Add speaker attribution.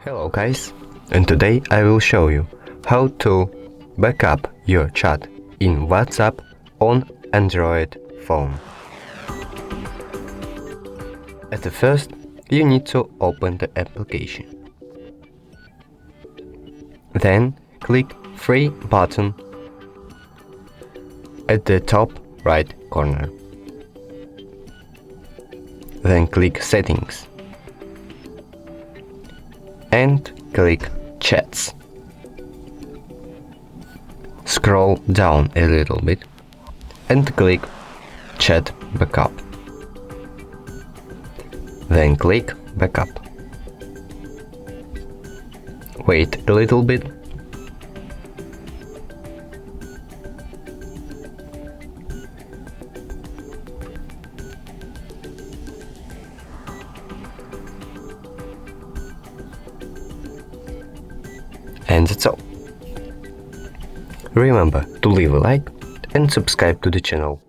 Speaker 1: Hello guys, and today I will show you how to backup your chat in WhatsApp on Android phone. At the first, you need to open the application. Then click Free button at the top right corner. Then click Settings and click Chats. Scroll down a little bit and click Chat Backup. Then click Backup. Wait a little bit. And that's all. Remember to leave a like and subscribe to the channel.